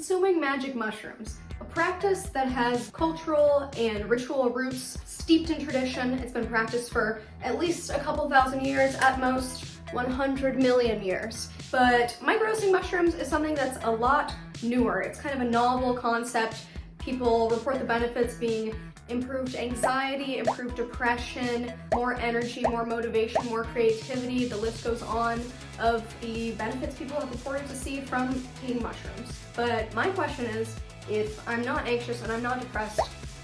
consuming magic mushrooms, a practice that has cultural and ritual roots steeped in tradition. It's been practiced for at least a couple thousand years, at most 100 million years. But microdosing mushrooms is something that's a lot newer. It's kind of a novel concept. People report the benefits being improved anxiety, improved depression, more energy, more motivation, more creativity. The list goes on of the benefits people have reported to see from taking mushrooms. But my question is, if I'm not anxious and I'm not depressed,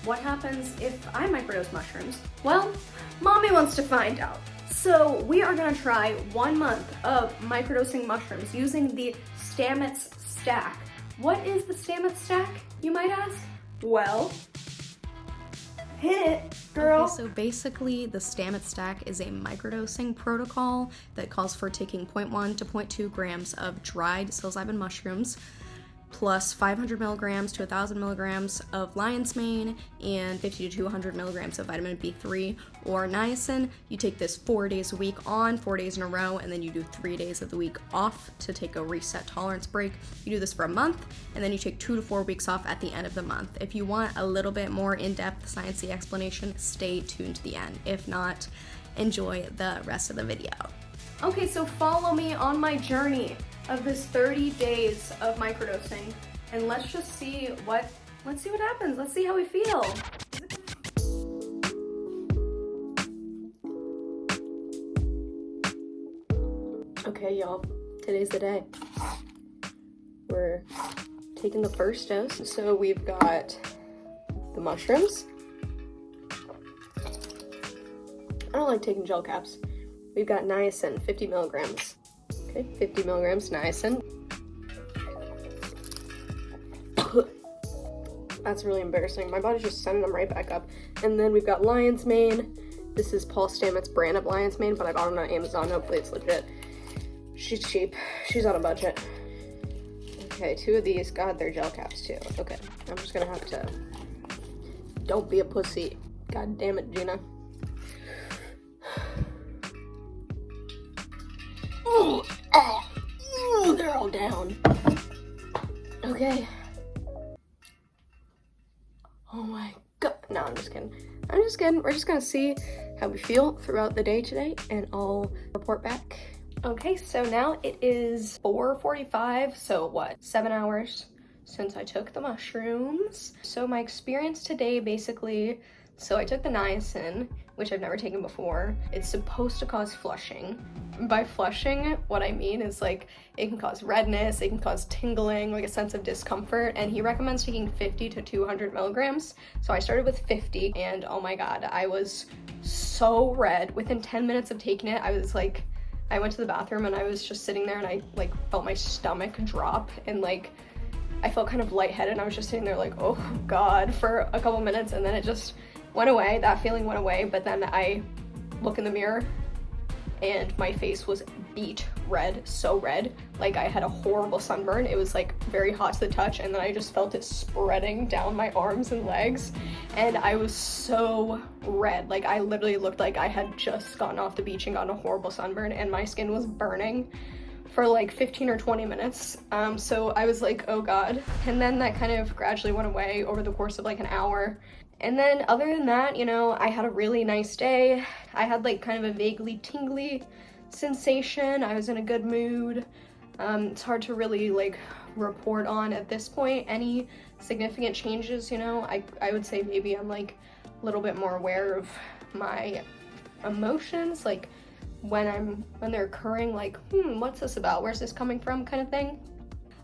what happens if I microdose mushrooms? Well, mommy wants to find out. So we are gonna try 1 month of microdosing mushrooms using the Stamets stack. What is the Stamets stack, you might ask? Well, hit it, girl. Okay, so basically the Stamets stack is a microdosing protocol that calls for taking 0.1 to 0.2 grams of dried psilocybin mushrooms plus 500 milligrams to 1,000 milligrams of lion's mane and 50 to 200 milligrams of vitamin B3 or niacin. You take this 4 days a week on, 4 days in a row, and then you do 3 days of the week off to take a reset tolerance break. You do this for a month, and then you take 2 to 4 weeks off at the end of the month. If you want a little bit more in-depth sciencey explanation, stay tuned to the end. If not, enjoy the rest of the video. Okay, so follow me on my journey of this 30 days of microdosing, and let's just see what happens. Let's see how we feel. Okay, y'all, today's the day. We're taking the first dose. So we've got the mushrooms. I don't like taking gel caps. We've got niacin, 50 milligrams. Okay, 50 milligrams niacin. That's really embarrassing. My body's just sending them right back up. And then we've got lion's mane. This is Paul Stamets' brand of lion's mane, but I bought it on Amazon. Hopefully it's legit. She's cheap. She's on a budget. Okay, 2 of these. God, they're gel caps too. Okay, I'm just gonna have to... Don't be a pussy. God damn it, Gina. Ooh, they're all down. Okay. Oh my god. No, I'm just kidding. I'm just kidding. We're just gonna see how we feel throughout the day today, and I'll report back. Okay, so now it is 4:45, so what, 7 hours since I took the mushrooms. So my experience today, basically, so I took the niacin, which I've never taken before. It's supposed to cause flushing. By flushing, what I mean is like, it can cause redness, it can cause tingling, like a sense of discomfort, and he recommends taking 50 to 200 milligrams. So I started with 50, and oh my god, I was so red. Within 10 minutes of taking it, I was like, I went to the bathroom and I was just sitting there and I like felt my stomach drop, and like, I felt kind of lightheaded, and I was just sitting there like, oh god, for a couple minutes, and then it just went away. That feeling went away, but then I look in the mirror and my face was beet red, so red. Like I had a horrible sunburn. It was like very hot to the touch, and then I just felt it spreading down my arms and legs, and I was so red. Like I literally looked like I had just gotten off the beach and gotten a horrible sunburn, and my skin was burning for like 15 or 20 minutes. So I was like, oh god. And then that kind of gradually went away over the course of like an hour. And then other than that, you know, I had a really nice day. I had like kind of a vaguely tingly sensation. I was in a good mood. It's hard to really like report on at this point any significant changes, you know. I would say maybe I'm like a little bit more aware of my emotions, like when they're occurring, like, what's this about? Where's this coming from kind of thing.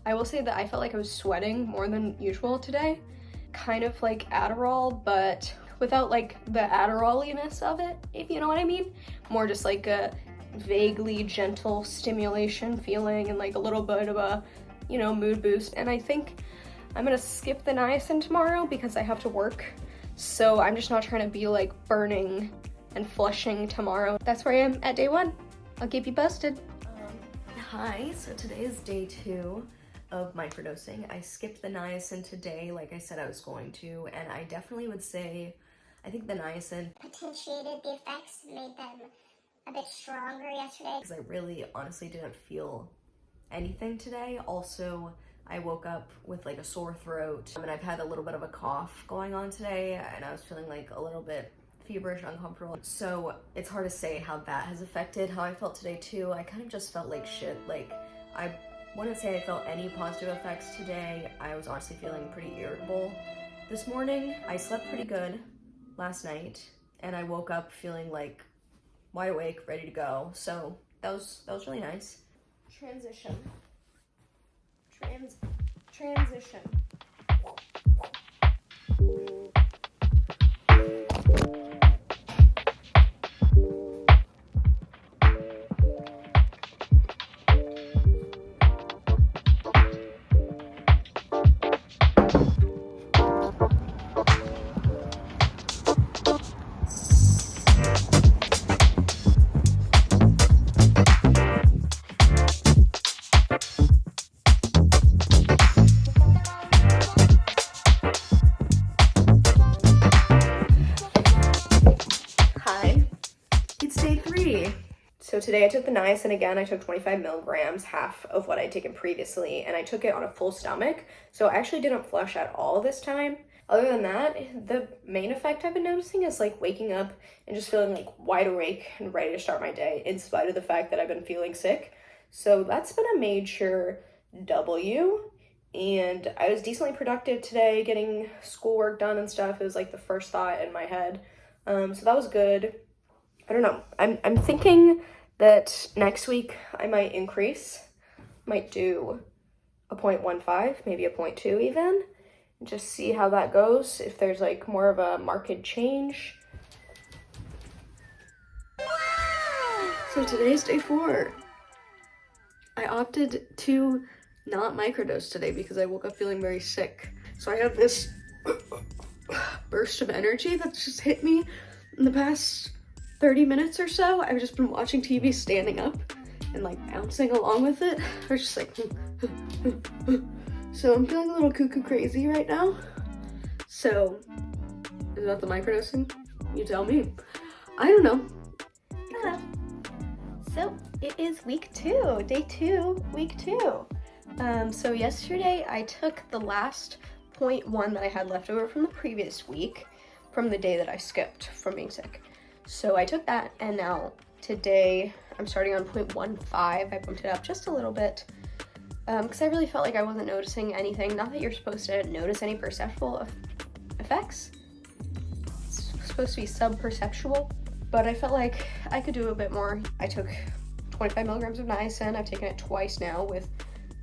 I will say that I felt like I was sweating more than usual today. Kind of like Adderall, but without like the Adderall-iness of it, if you know what I mean. More just like a vaguely gentle stimulation feeling and like a little bit of a, you know, mood boost. And I think I'm gonna skip the niacin tomorrow because I have to work. So I'm just not trying to be like burning and flushing tomorrow. That's where I am at day 1. I'll keep you posted. Hi, so today is day 2 of microdosing. I skipped the niacin today, like I said I was going to, and I definitely would say, I think the niacin potentiated the effects, made them a bit stronger yesterday. Because I really honestly didn't feel anything today. Also, I woke up with like a sore throat, and I've had a little bit of a cough going on today, and I was feeling like a little bit feverish, uncomfortable. So it's hard to say how that has affected how I felt today too. I kind of just felt like shit. Like, I wouldn't say I felt any positive effects today. I was honestly feeling pretty irritable this morning. I slept pretty good last night, and I woke up feeling like wide awake, ready to go. So that was really nice. Transition. So today I took the niacin again. I took 25 milligrams, half of what I'd taken previously, and I took it on a full stomach. So I actually didn't flush at all this time. Other than that, the main effect I've been noticing is like waking up and just feeling like wide awake and ready to start my day in spite of the fact that I've been feeling sick. So that's been a major W. And I was decently productive today, getting schoolwork done and stuff. It was like the first thought in my head. So that was good. I don't know. I'm thinking that next week I might increase, might do a 0.15, maybe a 0.2 even, and just see how that goes, if there's like more of a marked change. So today's day 4. I opted to not microdose today because I woke up feeling very sick. So I have this burst of energy that's just hit me in the past 30 minutes or so. I've just been watching TV standing up and like bouncing along with it. I was just like, so I'm feeling a little cuckoo crazy right now. So, is that the microdosing? You tell me. I don't know. Hello. So it is week 2, day 2, week 2. So yesterday I took the last 0.1 that I had left over from the previous week, from the day that I skipped from being sick. So I took that, and now today I'm starting on 0.15. I bumped it up just a little bit because I really felt like I wasn't noticing anything. Not that you're supposed to notice any perceptual effects. It's supposed to be sub-perceptual, but I felt like I could do a bit more. I took 25 milligrams of niacin. I've taken it twice now with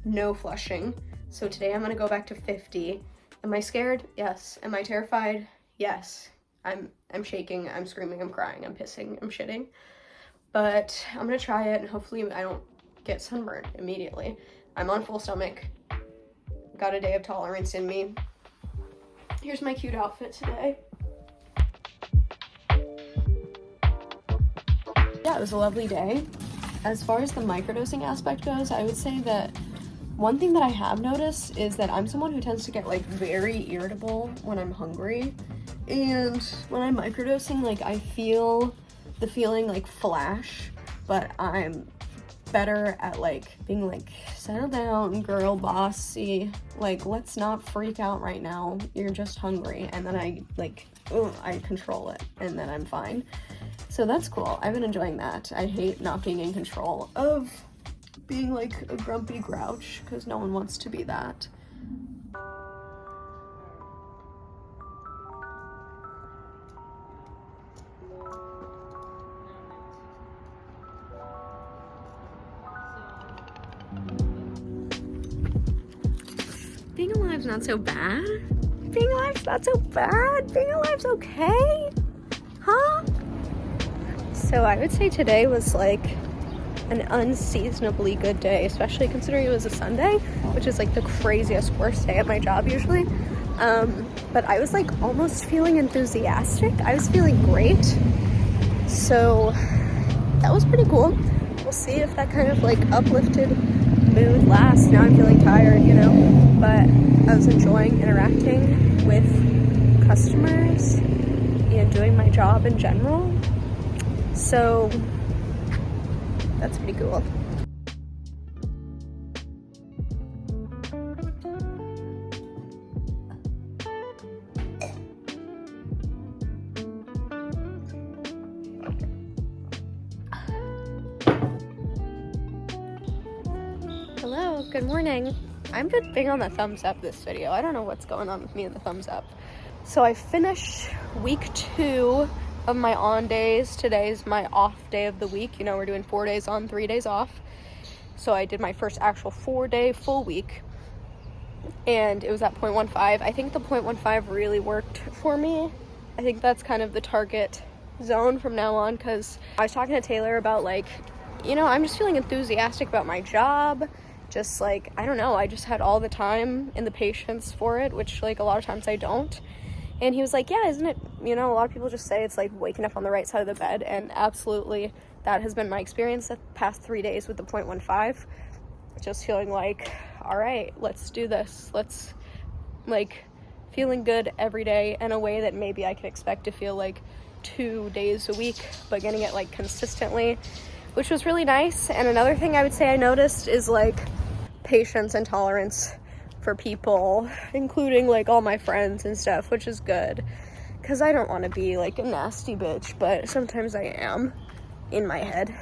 no flushing. So today I'm gonna go back to 50. Am I scared? Yes. Am I terrified? Yes. I'm shaking, I'm screaming, I'm crying, I'm pissing, I'm shitting. But I'm gonna try it, and hopefully I don't get sunburned immediately. I'm on full stomach. Got a day of tolerance in me. Here's my cute outfit today. Yeah, it was a lovely day. As far as the microdosing aspect goes, I would say that one thing that I have noticed is that I'm someone who tends to get like very irritable when I'm hungry. And when I'm microdosing, like I feel the feeling like flash, but I'm better at like being like, settle down, girl, bossy, like let's not freak out right now, you're just hungry. And then I like, I control it, and then I'm fine. So that's cool. I've been enjoying that. I hate not being in control of being like a grumpy grouch, because no one wants to be that. Being alive's not so bad. Being alive's not so bad. Being alive's okay. Huh? So I would say today was like an unseasonably good day, especially considering it was a Sunday, which is like the craziest worst day at my job usually. But I was like almost feeling enthusiastic. I was feeling great. So that was pretty cool. We'll see if that kind of like uplifted mood lasts. Now I'm feeling tired, you know, but I was enjoying interacting with customers and doing my job in general. So that's pretty cool. Hello, good morning. I'm big on the thumbs up this video. I don't know what's going on with me and the thumbs up. So I finished week 2 of my on days. Today's my off day of the week. You know, we're doing 4 days on, 3 days off. So I did my first actual 4-day full week. And it was at 0.15. I think the 0.15 really worked for me. I think that's kind of the target zone from now on, because I was talking to Taylor about, like, you know, I'm just feeling enthusiastic about my job. Just like, I don't know, I just had all the time and the patience for it, which like a lot of times I don't. And he was like, yeah, isn't it, you know, a lot of people just say it's like waking up on the right side of the bed, and absolutely that has been my experience the past 3 days with the 0.15. Just feeling like, all right, let's do this. Let's, like, feeling good every day in a way that maybe I can expect to feel like 2 days a week, but getting it like consistently, which was really nice. And another thing I would say I noticed is like patience and tolerance for people, including like all my friends and stuff, which is good, because I don't want to be like a nasty bitch, but sometimes I am in my head.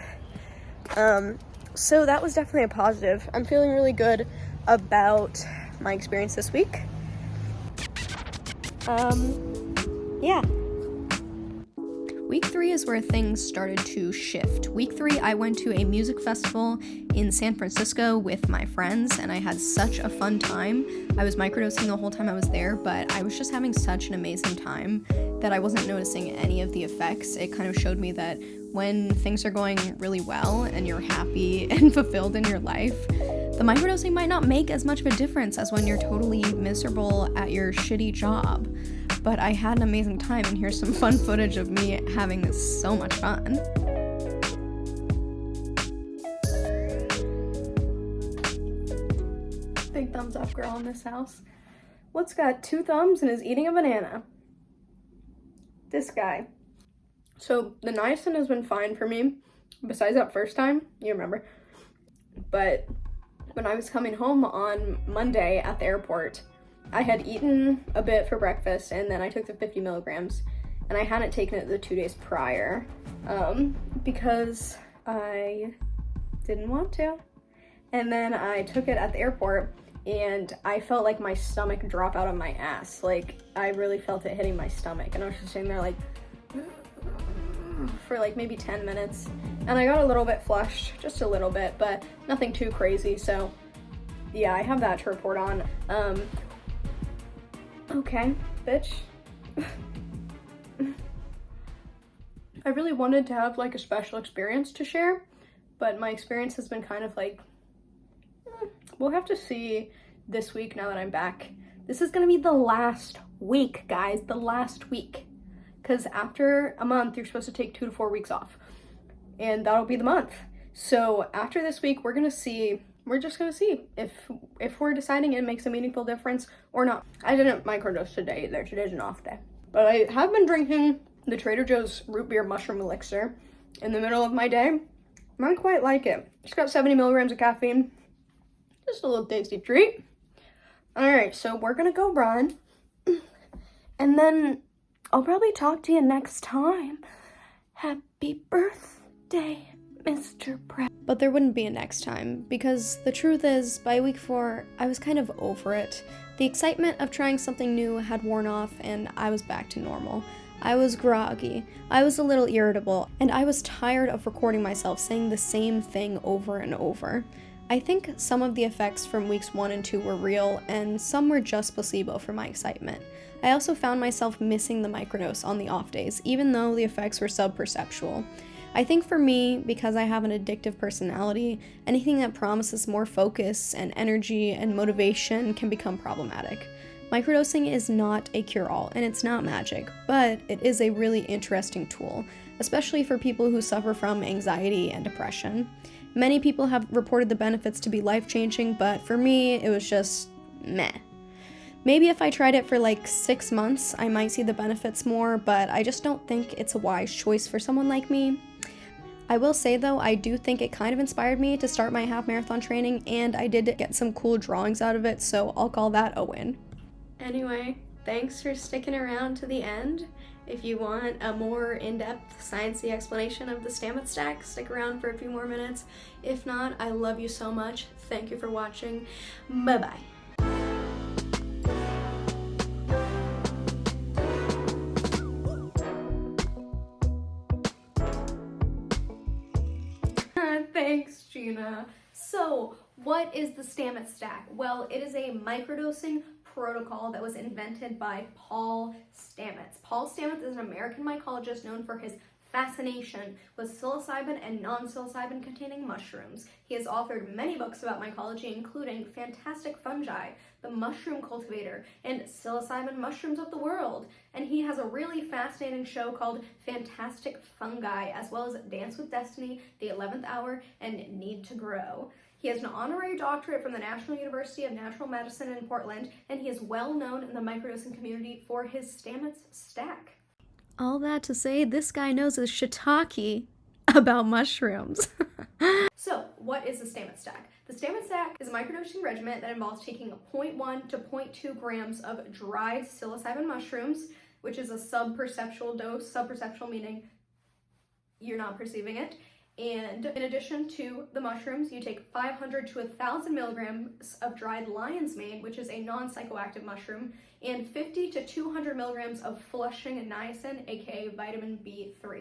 So that was definitely a positive. I'm feeling really good about my experience this week. Yeah. Week 3 is where things started to shift. Week 3, I went to a music festival in San Francisco with my friends, and I had such a fun time. I was microdosing the whole time I was there, but I was just having such an amazing time that I wasn't noticing any of the effects. It kind of showed me that when things are going really well and you're happy and fulfilled in your life, the microdosing might not make as much of a difference as when you're totally miserable at your shitty job. But I had an amazing time, and here's some fun footage of me having so much fun. Big thumbs up girl in this house. What's got 2 thumbs and is eating a banana? This guy. So the niacin has been fine for me, besides that first time, you remember. But when I was coming home on Monday at the airport, I had eaten a bit for breakfast, and then I took the 50 milligrams, and I hadn't taken it the 2 days prior, because I didn't want to. And then I took it at the airport, and I felt like my stomach drop out of my ass. Like, I really felt it hitting my stomach, and I was just sitting there like, for like maybe 10 minutes, and I got a little bit flushed, just a little bit, but nothing too crazy. So yeah, I have that to report on. Okay, bitch. I really wanted to have like a special experience to share, but my experience has been kind of like, we'll have to see this week now that I'm back. This is gonna be the last week, guys, the last week. Because after a month, you're supposed to take 2 to 4 weeks off, and that'll be the month. So after this week, we're just gonna see if we're deciding it makes a meaningful difference or not. I didn't microdose today either. Today's an off day. But I have been drinking the Trader Joe's root beer mushroom elixir in the middle of my day. I quite like it. It's got 70 milligrams of caffeine. Just a little tasty treat. All right, so we're gonna go run, and then I'll probably talk to you next time. Happy birthday, Mr. Pratt. But there wouldn't be a next time, because the truth is, by week 4, I was kind of over it. The excitement of trying something new had worn off, and I was back to normal. I was groggy, I was a little irritable, and I was tired of recording myself saying the same thing over and over. I think some of the effects from weeks 1 and 2 were real, and some were just placebo for my excitement. I also found myself missing the microdose on the off days, even though the effects were sub-perceptual. I think for me, because I have an addictive personality, anything that promises more focus and energy and motivation can become problematic. Microdosing is not a cure-all, and it's not magic, but it is a really interesting tool, especially for people who suffer from anxiety and depression. Many people have reported the benefits to be life-changing, but for me, it was just meh. Maybe if I tried it for like 6 months, I might see the benefits more, but I just don't think it's a wise choice for someone like me. I will say though, I do think it kind of inspired me to start my half marathon training, and I did get some cool drawings out of it, so I'll call that a win. Anyway, thanks for sticking around to the end, If you want a more in-depth sciencey explanation of the Stamets stack, stick around for a few more minutes. If not, I love you so much. Thank you for watching. Bye-bye. Thanks, Gina. So, what is the Stamets stack? Well, it is a microdosing protocol that was invented by Paul Stamets. Paul Stamets is an American mycologist known for his fascination with psilocybin and non-psilocybin containing mushrooms. He has authored many books about mycology, including Fantastic Fungi, The Mushroom Cultivator, and Psilocybin Mushrooms of the World. And he has a really fascinating show called Fantastic Fungi, as well as Dance with Destiny, The 11th Hour, and Need to Grow. He has an honorary doctorate from the National University of Natural Medicine in Portland, and he is well known in the microdosing community for his Stamets stack. All that to say, this guy knows his shiitake about mushrooms. So, what is the Stamets stack? The Stamets stack is a microdosing regimen that involves taking 0.1 to 0.2 grams of dried psilocybin mushrooms, which is a subperceptual dose, subperceptual meaning you're not perceiving it. And in addition to the mushrooms, you take 500 to 1,000 milligrams of dried lion's mane, which is a non-psychoactive mushroom, and 50 to 200 milligrams of flushing niacin, aka vitamin B3.